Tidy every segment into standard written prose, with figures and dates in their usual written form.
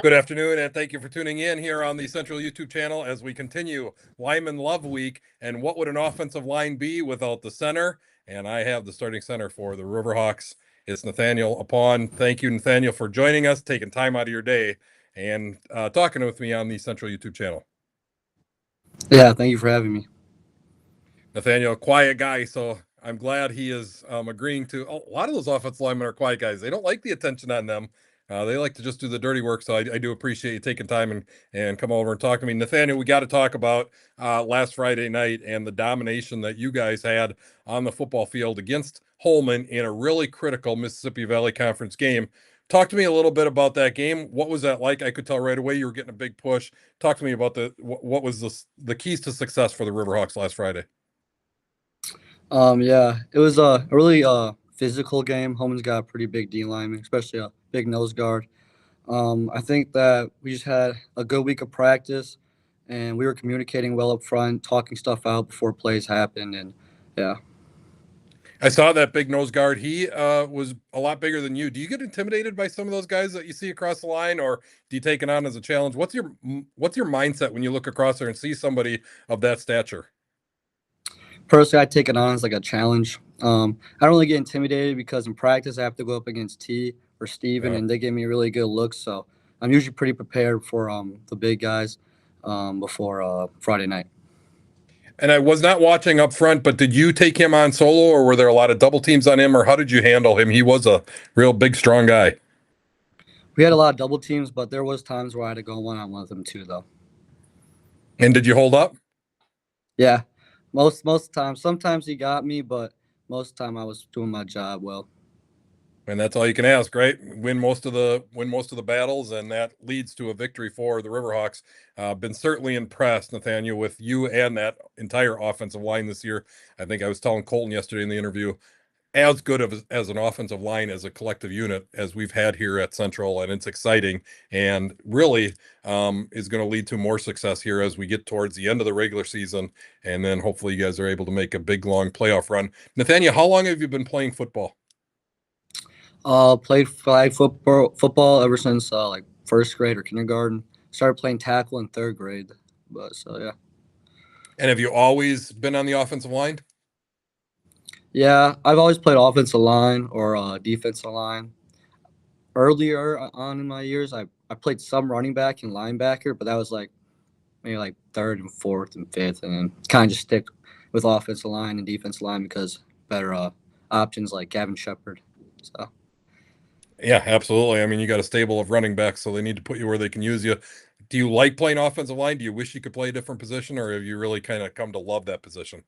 Good afternoon, and thank you for tuning in here on the Central YouTube channel as we continue Lineman Love Week. And what would an offensive line be without the center? And I have the starting center for the Riverhawks. It's Nathaniel Apuan. Thank you, Nathaniel, for joining us, taking time out of your day, and talking with me on the Central YouTube channel. Yeah, thank you for having me. Nathaniel, a quiet guy, so I'm glad he is agreeing to. A lot of those offensive linemen are quiet guys. They don't like the attention on them. They like to just do the dirty work. So I do appreciate you taking time and come over and talk to me. Nathaniel, we got to talk about last Friday night and the domination that you guys had on the football field against Holman in a really critical Mississippi Valley Conference game. Talk to me a little bit about that game. What was that like? I could tell right away you were getting a big push. Talk to me about what was the keys to success for the Riverhawks last Friday. Yeah, it was a really physical game. Holman's got a pretty big D lineman, especially a big nose guard. I think that we just had a good week of practice, and we were communicating well up front, talking stuff out before plays happened, and yeah. I saw that big nose guard. He was a lot bigger than you. Do you get intimidated by some of those guys that you see across the line, or do you take it on as a challenge? What's your mindset when you look across there and see somebody of that stature? Personally, I take it on as like a challenge. I don't really get intimidated because in practice I have to go up against T or Steven, Yeah. and they give me really good looks. So I'm usually pretty prepared for the big guys before Friday night. And I was not watching up front, but did you take him on solo, or were there a lot of double teams on him, or how did you handle him? He was a real big, strong guy. We had a lot of double teams, but there was times where I had to go one on one with them too, though. And did you hold up? Yeah, most times. Sometimes he got me, but most of the time I was doing my job well. And that's all you can ask, right? Win most of the battles, and that leads to a victory for the Riverhawks. Been certainly impressed, Nathaniel, with you and that entire offensive line this year. I think I was telling Colton yesterday in the interview, as good of as an offensive line as a collective unit as we've had here at Central, and it's exciting and really is going to lead to more success here as we get towards the end of the regular season, and then hopefully you guys are able to make a big long playoff run. Nathaniel, how long have you been playing football? Played flag football ever since like first grade or kindergarten. Started playing tackle in third grade, but so yeah. And have you always been on the offensive line? Yeah, I've always played offensive line or defensive line. Earlier on in my years, I played some running back and linebacker, but that was like maybe like third and fourth and fifth, and then kind of just stick with offensive line and defensive line because better options like Gavin Shepard. So Yeah, absolutely. I mean, you got a stable of running backs, so they need to put you where they can use you. Do you like playing offensive line? Do you wish you could play a different position, or have you really kind of come to love that position?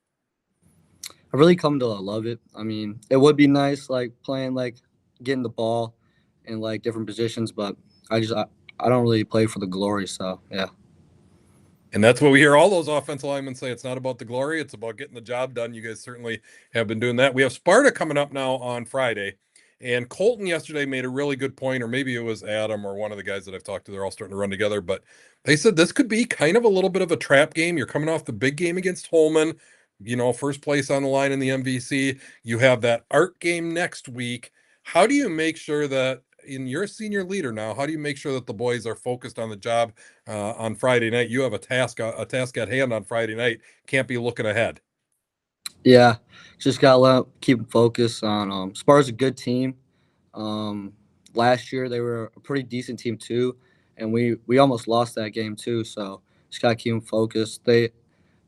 I really come to love it. I mean, it would be nice like playing like getting the ball in like different positions, but I don't really play for the glory. So yeah. And that's what we hear all those offensive linemen say. It's not about the glory, it's about getting the job done. You guys certainly have been doing that. We have Sparta coming up now on Friday. And Colton yesterday made a really good point, or maybe it was Adam or one of the guys that I've talked to. They're all starting to run together, but they said this could be kind of a little bit of a trap game. You're coming off the big game against Holman, first place on the line in the MVC. You have that art game next week. How do you make sure that, in your senior leader now, how do you make sure that the boys are focused on the job on Friday night? You have a task at hand on Friday night. Can't be looking ahead. Yeah, just gotta keep focus on. Spar's a good team. Um, Last year they were a pretty decent team too, and we almost lost that game too. So just gotta keep them focused. They've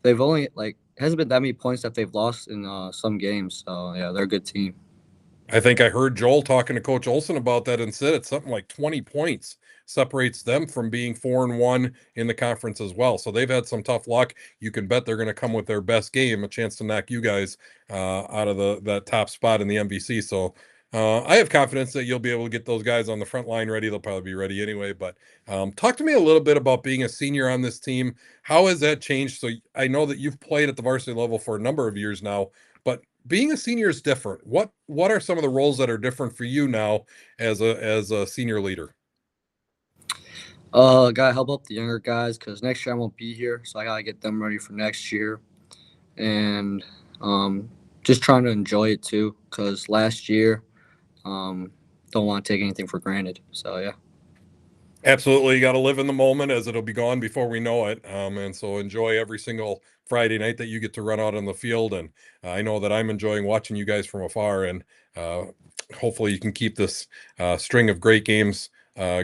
only like hasn't been that many points that they've lost in some games. So yeah, they're a good team. I think I heard Joel talking to Coach Olson about that and said it's something like 20 points separates them from being 4-1 in the conference as well. So they've had some tough luck. You can bet they're going to come with their best game, a chance to knock you guys out of that top spot in the MVC. So I have confidence that you'll be able to get those guys on the front line ready. They'll probably be ready anyway. But talk to me a little bit about being a senior on this team. How has that changed? So I know that you've played at the varsity level for a number of years now, but being a senior is different. What are some of the roles that are different for you now as a senior leader? Gotta help out the younger guys because next year I won't be here, so I gotta get them ready for next year, and just trying to enjoy it too because last year, um, don't want to take anything for granted. So yeah. Absolutely. You got to live in the moment as it'll be gone before we know it. And so enjoy every single Friday night that you get to run out on the field. And I know that I'm enjoying watching you guys from afar. And uh, hopefully you can keep this string of great games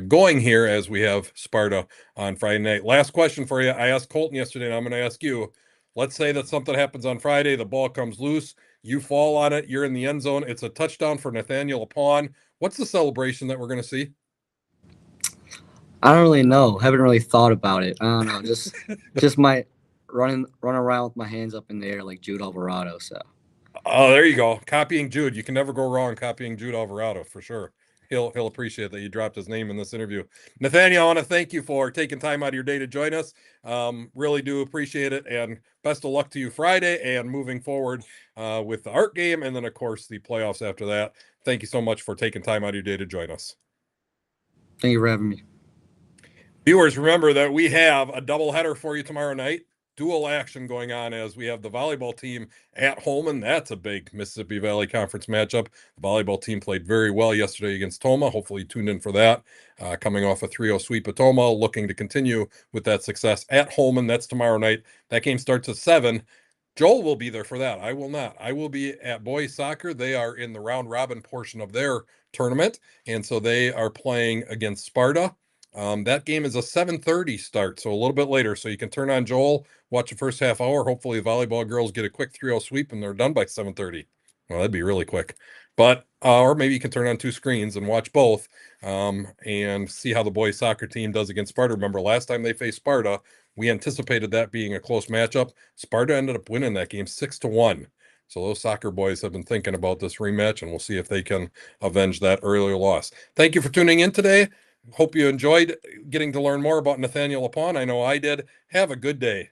going here as we have Sparta on Friday night. Last question for you. I asked Colton yesterday, and I'm going to ask you. Let's say that something happens on Friday, the ball comes loose, you fall on it, you're in the end zone. It's a touchdown for Nathaniel Apuan. What's the celebration that we're going to see? I don't really know. Haven't really thought about it. I don't know. Just my run around with my hands up in the air like Jude Alvarado. So Oh, there you go. Copying Jude. You can never go wrong copying Jude Alvarado for sure. He'll appreciate that you dropped his name in this interview. Nathaniel, I want to thank you for taking time out of your day to join us. Really do appreciate it, and best of luck to you Friday and moving forward with the art game, and then of course the playoffs after that. Thank you so much for taking time out of your day to join us. thank you for having me. Viewers, remember that we have a doubleheader for you tomorrow night. Dual action going on as we have the volleyball team at home, and that's a big Mississippi Valley Conference matchup. The volleyball team played very well yesterday against Toma. Hopefully, you tuned in for that. Coming off a 3-0 sweep of Toma, looking to continue with that success at home, and that's tomorrow night. That game starts at 7. Joel will be there for that. I will not. I will be at boys soccer. They are in the round robin portion of their tournament, and so they are playing against Sparta. That game is a 7:30 start, so a little bit later. So you can turn on Joel, watch the first half hour. Hopefully, the volleyball girls get a quick 3-0 sweep and they're done by 7:30. Well, that'd be really quick. But or maybe you can turn on two screens and watch both and see how the boys soccer team does against Sparta. Remember, last time they faced Sparta, we anticipated that being a close matchup. Sparta ended up winning that game 6-1. So those soccer boys have been thinking about this rematch, and we'll see if they can avenge that earlier loss. Thank you for tuning in today. Hope you enjoyed getting to learn more about Nathaniel Apuan. I know I did. Have a good day.